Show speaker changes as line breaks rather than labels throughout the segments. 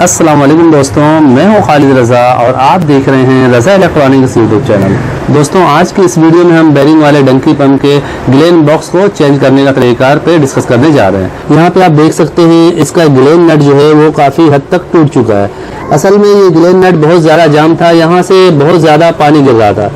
अस्सलाम वालेकुम दोस्तों, मैं हूं खालिद रज़ा और आप देख रहे हैं रज़ा इलेक्ट्रॉनिक्स यूट्यूब चैनल। दोस्तों, आज की इस वीडियो में हम बेरिंग वाले डंकी पंप के ग्लेन बॉक्स को चेंज करने का तरीक़ार पे डिस्कस करने जा रहे हैं। यहाँ पे आप देख सकते हैं इसका ग्लेन नट जो है वो काफ़ी हद तक टूट चुका है। असल में ये ग्लेन नट बहुत ज़्यादा जाम था, यहाँ से बहुत ज़्यादा पानी गिर रहा था,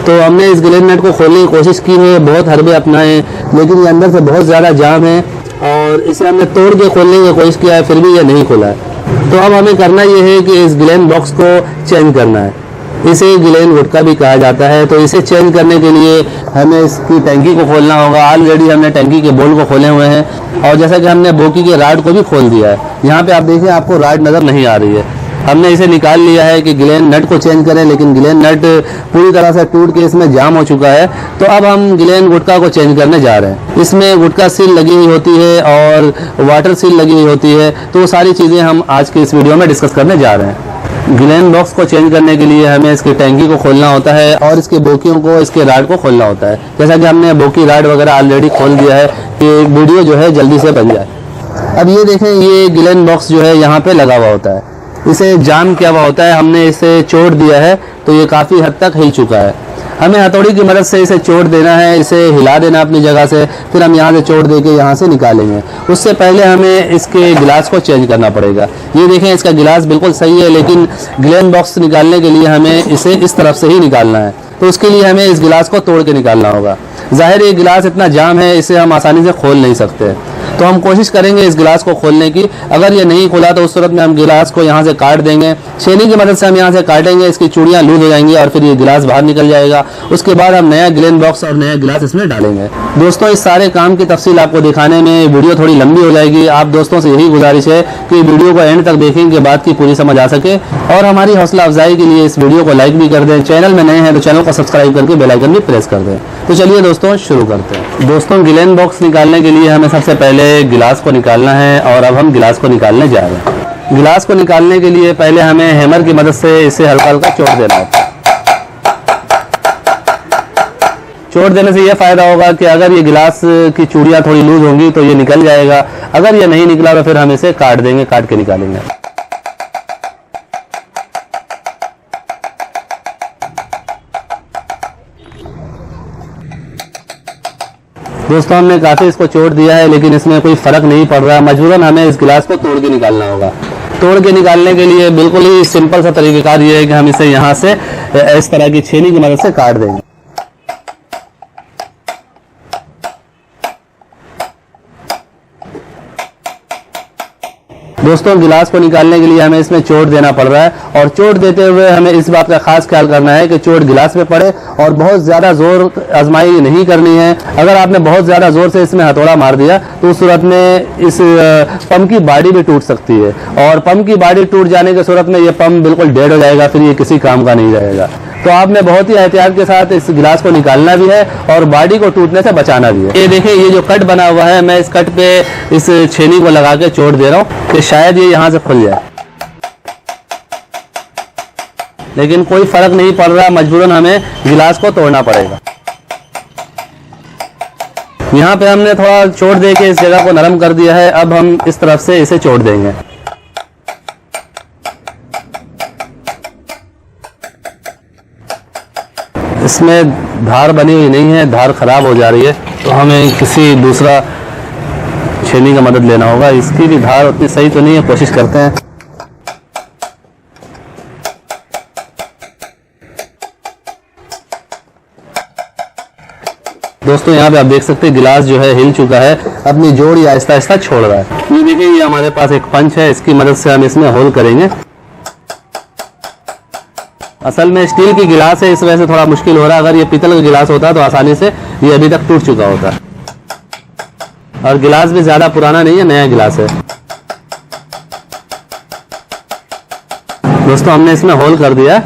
तो हमने इस ग्लेन नट को खोलने की कोशिश की है, बहुत हरबे अपनाए, लेकिन ये अंदर से बहुत ज़्यादा जाम है और इसे हमने तोड़ के खोलने की कोशिश किया है, फिर भी ये नहीं खुला है। तो अब हमें करना ये है कि इस ग्लेन बॉक्स को चेंज करना है। इसे ग्लेन गुटका भी कहा जाता है। तो इसे चेंज करने के लिए हमें इसकी टैंकी को खोलना होगा। ऑलरेडी हमने टैंकी के बोल्ट को खोले हुए हैं और जैसा कि हमने बोकी के राड को भी खोल दिया है। यहाँ पे आप देखिए, आपको राड नज़र नहीं आ रही है। हमने इसे निकाल लिया है कि ग्लेन नट को चेंज करें, लेकिन ग्लेन नट पूरी तरह से टूट के इसमें जाम हो चुका है। तो अब हम ग्लेन गुटका को चेंज करने जा रहे हैं। इसमें गुटका सील लगी हुई होती है और वाटर सील लगी हुई होती है। तो वो सारी चीज़ें हम आज के इस वीडियो में डिस्कस करने जा रहे हैं। ग्लेन बॉक्स को चेंज करने के लिए हमें इसकी टैंकी को खोलना होता है और इसके बोकियों को, इसके राड को खोलना होता है। जैसा कि हमने बोकी राड वगैरह ऑलरेडी खोल दिया है कि वीडियो जो है जल्दी से बन जाए। अब ये देखें, ये ग्लेन बॉक्स जो है यहाँ पे लगा हुआ होता है। इसे जाम किया हुआ होता है। हमने इसे चोट दिया है तो ये काफ़ी हद तक हिल चुका है। हमें हथौड़ी की मदद से इसे चोट देना है, इसे हिला देना अपनी जगह से, फिर हम यहाँ से चोट देके यहाँ से निकालेंगे। उससे पहले हमें इसके गिलास को चेंज करना पड़ेगा। ये देखें, इसका गिलास बिल्कुल सही है, लेकिन ग्लेन बॉक्स निकालने के लिए हमें इसे इस तरफ से ही निकालना है। तो उसके लिए हमें इस गिलास को तोड़ के निकालना होगा। ज़ाहिर ये गिलास इतना जाम है, इसे हम आसानी से खोल नहीं सकते। तो हम कोशिश करेंगे इस गिलास को खोलने की। अगर ये नहीं खुला तो उस सूरत में हम गिलास को यहाँ से काट देंगे। छेनी की मदद से हम यहाँ से काटेंगे, इसकी चूड़ियाँ लूज हो जाएंगी और फिर ये गिलास बाहर निकल जाएगा। उसके बाद हम नया ग्लेन बॉक्स और नया गिलास इसमें डालेंगे। दोस्तों, इस सारे काम की तफसील आपको दिखाने में वीडियो थोड़ी लंबी हो जाएगी। आप दोस्तों से यही गुजारिश है कि वीडियो को एंड तक देखें कि बात की पूरी समझ आ सके, और हमारी हौसला अफजाई के लिए इस वीडियो को लाइक भी कर दें। चैनल में नए हैं तो चैनल को सब्सक्राइब करके बेल आइकन भी प्रेस कर दें। तो चलिए दोस्तों, शुरू करते हैं। दोस्तों, ग्लेन बॉक्स निकालने के लिए हमें सबसे पहले गिलास को निकालना है और अब हम गिलास को निकालने जा रहे हैं। गिलास को निकालने के लिए पहले हमें हैमर की मदद से इसे हल्का हल्का चोट देना है। चोट देने से यह फ़ायदा होगा कि अगर ये गिलास की चूड़ियाँ थोड़ी लूज होंगी तो ये निकल जाएगा। अगर ये नहीं निकला तो फिर हम इसे काट देंगे, काट के निकालेंगे। दोस्तों, हमने काफ़ी इसको चोट दिया है, लेकिन इसमें कोई फ़र्क नहीं पड़ रहा। मजबूरन हमें इस गिलास को तोड़ के निकालना होगा। तोड़ के निकालने के लिए बिल्कुल ही सिंपल सा तरीक़ेकार ये है कि हम इसे यहाँ से इस तरह की छेनी की मदद से काट देंगे। दोस्तों, गिलास को निकालने के लिए हमें इसमें चोट देना पड़ रहा है और चोट देते हुए हमें इस बात का खास ख्याल करना है कि चोट गिलास में पड़े और बहुत ज़्यादा जोर आजमाई नहीं करनी है। अगर आपने बहुत ज़्यादा जोर से इसमें हथौड़ा मार दिया तो उस सूरत में इस पंप की बॉडी भी टूट सकती है और पंप की बॉडी टूट जाने की सूरत में ये पंप बिल्कुल डेड हो जाएगा, फिर ये किसी काम का नहीं रहेगा। तो आपने बहुत ही एहतियात के साथ इस गिलास को निकालना भी है और बॉडी को टूटने से बचाना भी है। ये देखिए, ये जो कट बना हुआ है, मैं इस कट पे इस छेनी को लगा के चोट दे रहा हूँ कि शायद ये यहाँ से खुल जाए, लेकिन कोई फर्क नहीं पड़ रहा। मजबूरन हमें गिलास को तोड़ना पड़ेगा। यहाँ पे हमने थोड़ा चोट दे के इस जगह को नरम कर दिया है। अब हम इस तरफ से इसे चोट देंगे। इसमें धार बनी हुई नहीं है, धार खराब हो जा रही है, तो हमें किसी दूसरा छेनी का मदद लेना होगा। इसकी भी धार उतनी सही तो नहीं है, कोशिश करते हैं। दोस्तों, यहाँ पे आप देख सकते हैं गिलास जो है हिल चुका है, अपनी जोड़ आहिस्ता आहिस्ता छोड़ रहा है। ये देखिए, ये हमारे पास एक पंच है, इसकी मदद से हम इसमें होल करेंगे। असल में स्टील की गिलास है, इस वजह से थोड़ा मुश्किल हो रहा है। अगर ये पीतल का गिलास होता तो आसानी से ये अभी तक टूट चुका होता। और गिलास भी ज्यादा पुराना नहीं है, नया गिलास है। दोस्तों, हमने इसमें होल कर दिया।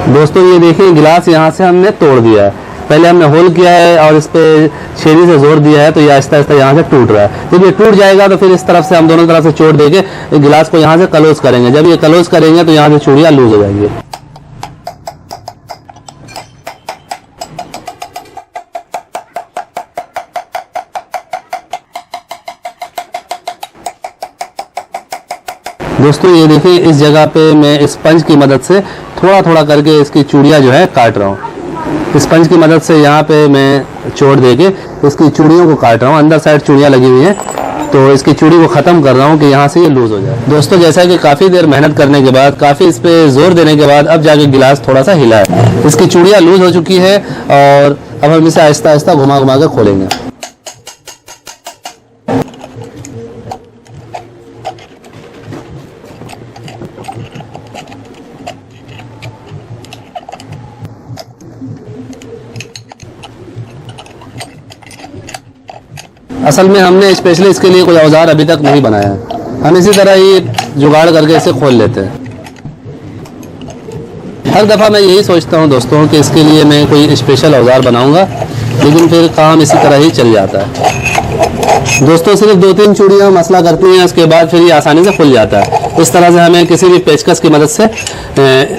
दोस्तों, ये देखिए, गिलास यहाँ से हमने तोड़ दिया है। पहले हमने होल किया है और इस पे छेनी से जोर दिया है, तो ये आहिस्ता आहिस्ता यहाँ से टूट रहा है। जब ये टूट जाएगा तो फिर इस तरफ से हम दोनों तरफ से चोट देके गिलास को यहाँ से क्लोज करेंगे। जब ये क्लोज करेंगे तो यहाँ से चूड़ियाँ लूज हो जाएंगी। दोस्तों ये देखिए, इस जगह पे मैं स्पंज की मदद से थोड़ा थोड़ा करके इसकी चूड़ियाँ जो है काट रहा हूँ। स्पंज की मदद से यहाँ पे मैं चोट देके इसकी चूड़ियों को काट रहा हूँ। अंदर साइड चूड़ियाँ लगी हुई हैं, तो इसकी चूड़ी को ख़त्म कर रहा हूँ कि यहाँ से ये लूज़ हो जाए। दोस्तों जैसा कि काफ़ी देर मेहनत करने के बाद, काफ़ी इस पर जोर देने के बाद अब जाके गिलास थोड़ा सा हिला है। इसकी चूड़ियाँ लूज़ हो चुकी है और अब हम इसे आहिस्ता आहिस्ता घुमा घुमा कर खोलेंगे। असल में हमने स्पेशली इसके लिए कोई औजार अभी तक नहीं बनाया है, हम इसी तरह ही जुगाड़ करके इसे खोल लेते हैं। हर दफ़ा मैं यही सोचता हूँ दोस्तों कि इसके लिए मैं कोई स्पेशल औजार बनाऊंगा, लेकिन फिर काम इसी तरह ही चल जाता है। दोस्तों सिर्फ 2-3 चूड़ियाँ मसला करती हैं, उसके बाद फिर ये आसानी से खुल जाता है। इस तरह से हमें किसी भी पेचकस की मदद से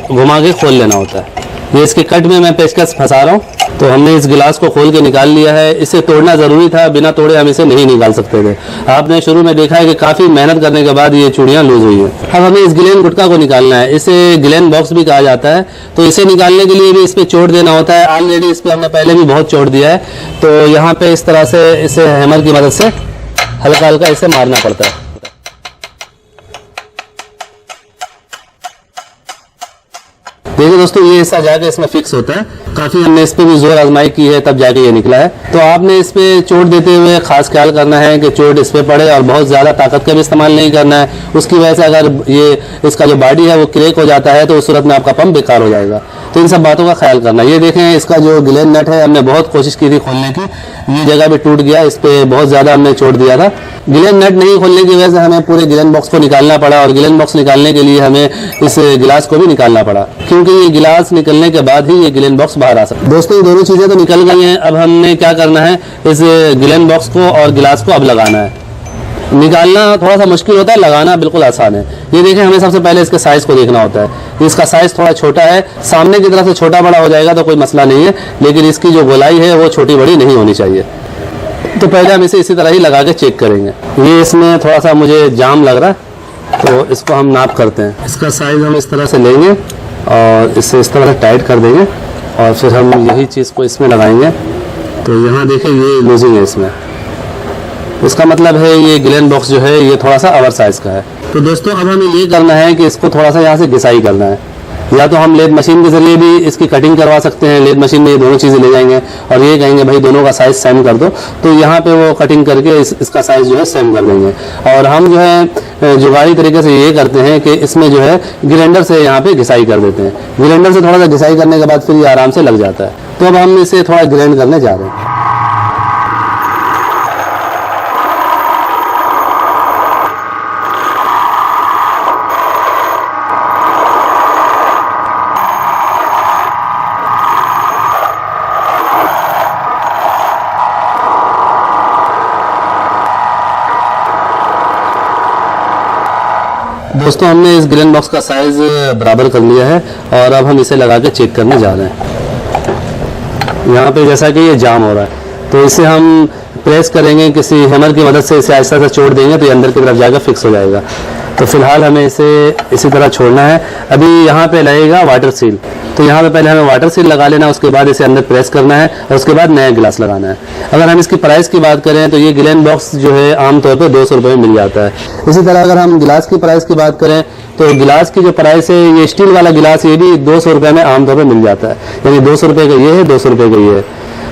घुमा के खोल लेना होता है। ये इसके कट में मैं पेचकस फंसा रहा हूँ। तो हमने इस गिलास को खोल के निकाल लिया है। इसे तोड़ना ज़रूरी था, बिना तोड़े हम इसे नहीं निकाल सकते थे। आपने शुरू में देखा है कि काफ़ी मेहनत करने के बाद ये चूड़ियाँ लूज हुई हैं। अब हमें इस गिलेन गुटका को निकालना है। इसे गिलेन बॉक्स भी कहा जाता है। तो इसे निकालने के लिए भी इस पर चोट देना होता है। ऑलरेडी इस पर हमने पहले भी बहुत चोट दिया है। तो यहाँ पे इस तरह से इसे हैमर की मदद से हल्का हल्का इसे मारना पड़ता है। देखिए दोस्तों, ये हिस्सा जाके इसमें फिक्स होता है। काफ़ी हमने इस पे भी जोर आजमाई की है, तब जाके ये निकला है। तो आपने इस पे चोट देते हुए खास ख्याल करना है कि चोट इस पे पड़े और बहुत ज़्यादा ताकत का भी इस्तेमाल नहीं करना है। उसकी वजह से अगर ये इसका जो बॉडी है वो क्रैक हो जाता है तो उस सूरत में आपका पंप बेकार हो जाएगा। तो इन सब बातों का ख्याल करना। ये देखें, इसका जो गिलेन नट है, हमने बहुत कोशिश की थी खोलने की, ये जगह भी टूट गया। इस पर बहुत ज़्यादा हमने चोट दिया था। गिलेन नट नहीं खोलने की वजह से हमें पूरे गिलेन बॉक्स को निकालना पड़ा, और गिलेन बॉक्स निकालने के लिए हमें इस गिलास को भी निकालना पड़ा, क्योंकि ये गिलास निकलने के बाद ही ये गिलेन बॉक्स बाहर आ सकता है। दोस्तों ये दोनों चीज़ें तो निकल गई हैं। अब हमने क्या करना है, इस गिलेन बॉक्स को और गिलास को अब लगाना है। निकालना थोड़ा सा मुश्किल होता है, लगाना बिल्कुल आसान है। ये देखें, हमें सबसे पहले इसके साइज़ को देखना होता है। इसका साइज़ थोड़ा छोटा है, सामने की तरफ से छोटा बड़ा हो जाएगा तो कोई मसला नहीं है, लेकिन इसकी जो गोलाई है वो छोटी बड़ी नहीं होनी चाहिए। तो पहले हम इसे इसी तरह ही लगा के चेक करेंगे। ये इसमें थोड़ा सा मुझे जाम लग रहा है, तो इसको हम नाप करते हैं। इसका साइज़ हम इस तरह से लेंगे और इसे इस तरह से टाइट कर देंगे, और फिर हम यही चीज़ को इसमें लगाएंगे। तो यहाँ देखें, ये लूजिंग है इसमें। इसका मतलब है ये गिलेन बॉक्स जो है ये थोड़ा सा ओवर साइज़ का है। तो दोस्तों अब हमें ये करना है कि इसको थोड़ा सा यहाँ से घिसाई करना है। या तो हम लेद मशीन के ज़रिए भी इसकी कटिंग करवा सकते हैं। लेद मशीन में ये दोनों चीज़ें ले जाएंगे और ये कहेंगे भाई दोनों का साइज़ सेम कर दो, तो यहाँ पे वो कटिंग करके इसका साइज़ जो है सेम कर देंगे। और हम जो है जुगाड़ी तरीके से ये करते हैं कि इसमें जो है ग्राइंडर से यहाँ पे घिसाई कर देते हैं। ग्राइंडर से थोड़ा सा घिसाई करने के बाद फिर ये आराम से लग जाता है। तो अब हम इसे थोड़ा ग्राइंड करने जा रहे हैं। दोस्तों हमने इस गिलेन बॉक्स का साइज़ बराबर कर लिया है और अब हम इसे लगा के चेक करने जा रहे हैं। यहाँ पे जैसा कि ये जाम हो रहा है, तो इसे हम प्रेस करेंगे किसी हैमर की मदद से, इसे आहिस्ता आहिस्ता छोड़ देंगे तो ये अंदर की तरफ जाकर फिक्स हो जाएगा। तो फिलहाल हमें इसे इसी तरह छोड़ना है। अभी यहाँ पे लगेगा वाटर सील, तो यहाँ पे पहले हमें वाटर सील लगा लेना, उसके बाद इसे अंदर प्रेस करना है और उसके बाद नया गिलास लगाना है। अगर हम इसकी प्राइस की बात करें तो ये गिलेन बॉक्स जो है आमतौर पर 200 रुपये में मिल जाता है। इसी तरह अगर हम गिलास की प्राइस की बात करें तो गिलास की जो प्राइस है, ये स्टील वाला गिलास ये भी 200 रुपये में आमतौर पर मिल जाता है। यानी 200 रुपये का ये है, 200 रुपये का ये है।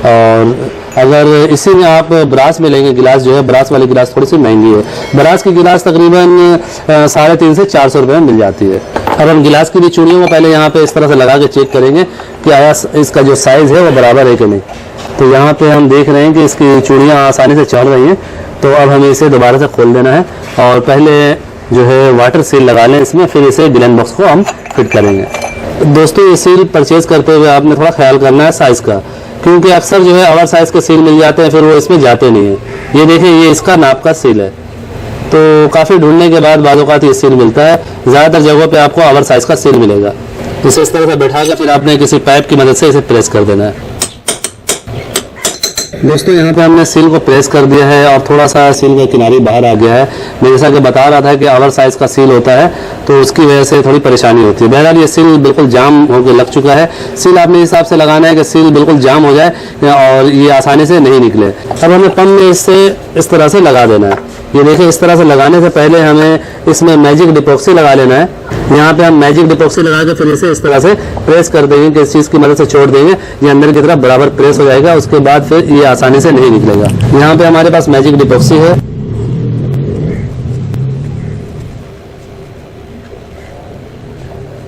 और अगर इसी में आप ब्रास में लेंगे गिलास, जो है ब्रास वाली गिलास थोड़ी सी महंगी है। ब्रास की गिलास तकरीबन 350 से 400 रुपये में मिल जाती है। अब हम गिलास की भी चूड़ियों को पहले यहाँ पे इस तरह से लगा के चेक करेंगे कि आया इसका जो साइज़ है वो बराबर है कि नहीं। तो यहाँ पे हम देख रहे हैं कि इसकी चूड़ियाँ आसानी से चढ़ रही हैं। तो अब हमें इसे दोबारा से खोल देना है और पहले जो है वाटर सील लगा लें इसमें, फिर इसे गिलेन बॉक्स को हम फिट करेंगे। दोस्तों ये सील परचेज़ करते हुए आपने थोड़ा ख्याल करना है साइज़ का, क्योंकि अक्सर जो है ओवर साइज़ के सील मिल जाते हैं, फिर वो इसमें जाते नहीं हैं। ये देखें, ये इसका नाप का सील है। तो काफ़ी ढूंढने के बाद बाज़ औक़ात ये सील मिलता है। ज़्यादातर जगहों पे आपको ओवर साइज़ का सील मिलेगा। इसे इस तरह से बैठा कर फिर आपने किसी पाइप की मदद से इसे प्रेस कर देना है। दोस्तों यहाँ पे हमने सील को प्रेस कर दिया है और थोड़ा सा सील का किनारी बाहर आ गया है। मैं जैसा कि बता रहा था कि ओवर साइज का सील होता है तो उसकी वजह से थोड़ी परेशानी होती है। बहरहाल ये सील बिल्कुल जाम होकर लग चुका है। सील आपने हिसाब से लगाना है कि सील बिल्कुल जाम हो जाए और ये आसानी से नहीं निकले। अब हमें पंप में इससे इस तरह से लगा देना है। ये देखिए, इस तरह से लगाने से पहले हमें इसमें मैजिक डिपॉक्सी लगा लेना है। यहाँ पे हम मैजिक डिपॉक्सी लगा के फिर इसे इस तरह से प्रेस कर देंगे कि इस चीज़ की मदद से छोड़ देंगे, ये अंदर की तरफ बराबर प्रेस हो जाएगा। उसके बाद फिर ये आसानी से नहीं निकलेगा। यहाँ पे हमारे पास मैजिक डिपॉक्सी है।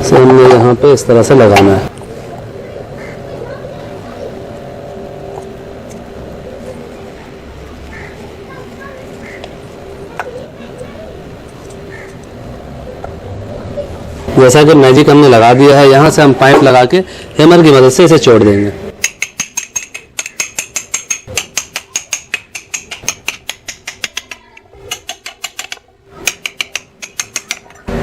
इसे हमने यहाँ पे इस तरह से लगाना है। जैसा कि मैजिक हमने लगा दिया है, यहाँ से हम पाइप लगा के हैमर की मदद से इसे छोड़ देंगे।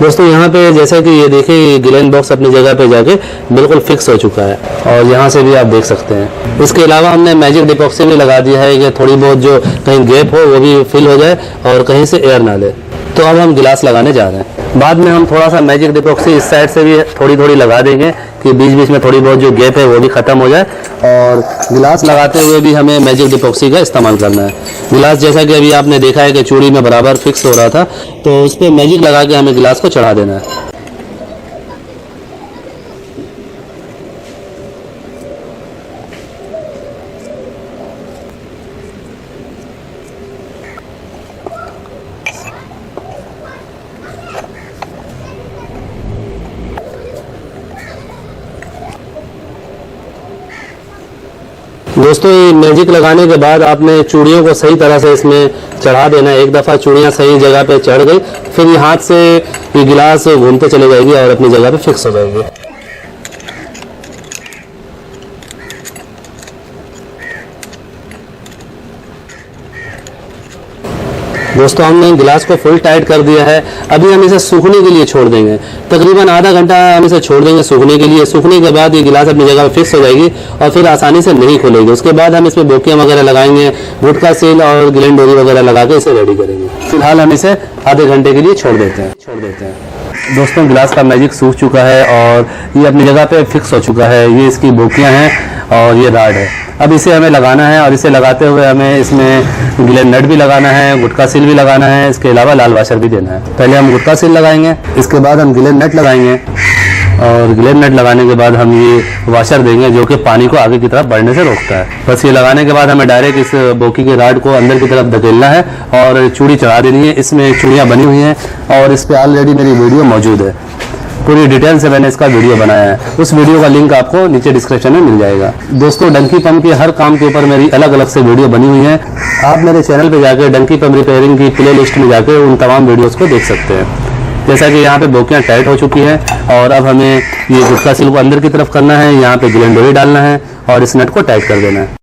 दोस्तों यहाँ पे जैसा कि ये देखिए, ग्लेन बॉक्स अपनी जगह पे जाके बिल्कुल फिक्स हो चुका है और यहाँ से भी आप देख सकते हैं। इसके अलावा हमने मैजिक डिपॉक्सी भी लगा दिया है कि थोड़ी बहुत जो कहीं गैप हो वो भी फिल हो जाए और कहीं से एयर ना ले। तो अब हम गिलास लगाने जा रहे हैं। बाद में हम थोड़ा सा मैजिक डिपॉक्सी इस साइड से भी थोड़ी थोड़ी लगा देंगे कि बीच बीच में थोड़ी बहुत जो गैप है वो भी ख़त्म हो जाए। और गिलास लगाते हुए भी हमें मैजिक डिपॉक्सी का इस्तेमाल करना है। गिलास जैसा कि अभी आपने देखा है कि चूड़ी में बराबर फिक्स हो रहा था, तो उस पर मैजिक लगा के हमें गिलास को चढ़ा देना है। दोस्तों ये मैजिक लगाने के बाद आपने चूड़ियों को सही तरह से इसमें चढ़ा देना है। एक दफ़ा चूड़ियाँ सही जगह पे चढ़ गई, फिर ये हाथ से ये गिलास घूमते चले जाएगी और अपनी जगह पे फिक्स हो जाएगी। दोस्तों हमने गिलास को फुल टाइट कर दिया है। अभी हम इसे सूखने के लिए छोड़ देंगे। तकरीबन आधा घंटा हम इसे छोड़ देंगे सूखने के लिए। सूखने के बाद ये गिलास अपनी जगह पर फिक्स हो जाएगी और फिर आसानी से नहीं खुलेगी। उसके बाद हम इसमें बोकियाँ वगैरह लगाएंगे, गुटका सील और ग्लेन डोरी वगैरह लगा के इसे रेडी करेंगे। फिलहाल हम इसे आधे घंटे के लिए छोड़ देते हैं। दोस्तों गिलास का मैजिक सूख चुका है और ये अपनी जगह पे फिक्स हो चुका है। ये इसकी बोकियाँ हैं और ये राड है। अब इसे हमें लगाना है और इसे लगाते हुए हमें इसमें ग्लेन नट भी लगाना है, गुटका सील भी लगाना है, इसके अलावा लाल वाशर भी देना है। पहले हम गुटका सील लगाएंगे, इसके बाद हम ग्लेन नट लगाएंगे और ग्लेन नट लगाने के बाद हम ये वाशर देंगे जो कि पानी को आगे की तरफ बढ़ने से रोकता है। बस ये लगाने के बाद हमें डायरेक्ट इस बोकी के राड को अंदर की तरफ धकेलना है और चूड़ी चढ़ा देनी है। इसमें चूड़ियाँ बनी हुई हैं और इस पर ऑलरेडी मेरी वीडियो मौजूद है। पूरी डिटेल से मैंने इसका वीडियो बनाया है। उस वीडियो का लिंक आपको नीचे डिस्क्रिप्शन में मिल जाएगा। दोस्तों डंकी पंप के हर काम के ऊपर मेरी अलग अलग से वीडियो बनी हुई है। आप मेरे चैनल पे जाकर डंकी पंप रिपेयरिंग की प्ले लिस्ट में जाकर उन तमाम वीडियोस को देख सकते हैं। जैसा कि यहाँ पे बोकियाँ टाइट हो चुकी हैं और अब हमें ये गुटका सील को अंदर की तरफ करना है। यहाँ पे ग्लेन डोरी डालना है और इस नट को टाइट कर देना है।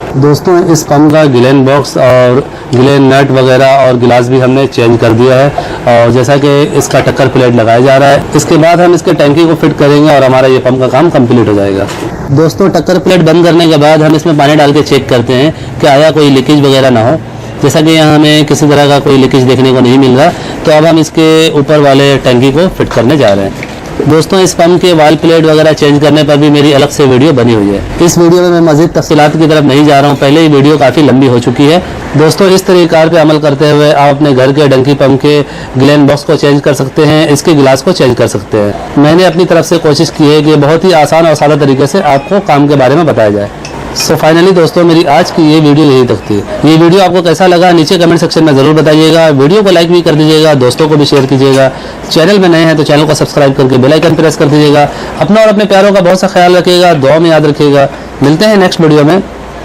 दोस्तों इस पंप का ग्लेन बॉक्स और ग्लेन नट वगैरह और गिलास भी हमने चेंज कर दिया है और जैसा कि इसका टक्कर प्लेट लगाया जा रहा है। इसके बाद हम इसके टैंकी को फिट करेंगे और हमारा ये पंप का काम कंप्लीट हो जाएगा। दोस्तों टक्कर प्लेट बंद करने के बाद हम इसमें पानी डाल के चेक करते हैं कि आया कोई लीकेज वगैरह ना हो। जैसा कि यहाँ हमें किसी तरह का कोई लीकेज देखने को नहीं मिल रहा, तो अब हम इसके ऊपर वाले टैंकी को फिट करने जा रहे हैं। दोस्तों इस पंप के वाल प्लेट वगैरह चेंज करने पर भी मेरी अलग से वीडियो बनी हुई है। इस वीडियो में मैं मज़ीद तफसीलात की तरफ नहीं जा रहा हूँ, पहले ही वीडियो काफ़ी लंबी हो चुकी है। दोस्तों इस तरीक़ार पे अमल करते हुए आप अपने घर के डंकी पंप के ग्लेन बॉक्स को चेंज कर सकते हैं, इसके गिलास को चेंज कर सकते हैं। मैंने अपनी तरफ से कोशिश की है कि बहुत ही आसान और सादा तरीके से आपको काम के बारे में बताया जाए। सो फाइनली दोस्तों मेरी आज की ये वीडियो यहीं तक थी। ये वीडियो आपको कैसा लगा नीचे कमेंट सेक्शन में ज़रूर बताइएगा। वीडियो को लाइक भी कर दीजिएगा, दोस्तों को भी शेयर कीजिएगा। चैनल में नए हैं तो चैनल को सब्सक्राइब करके बेल आइकन प्रेस कर दीजिएगा। अपना और अपने प्यारों का बहुत सा ख्याल रखिएगा, दुआ में याद रखिएगा। मिलते हैं नेक्स्ट वीडियो में।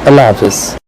अल्लाह हाफिज़।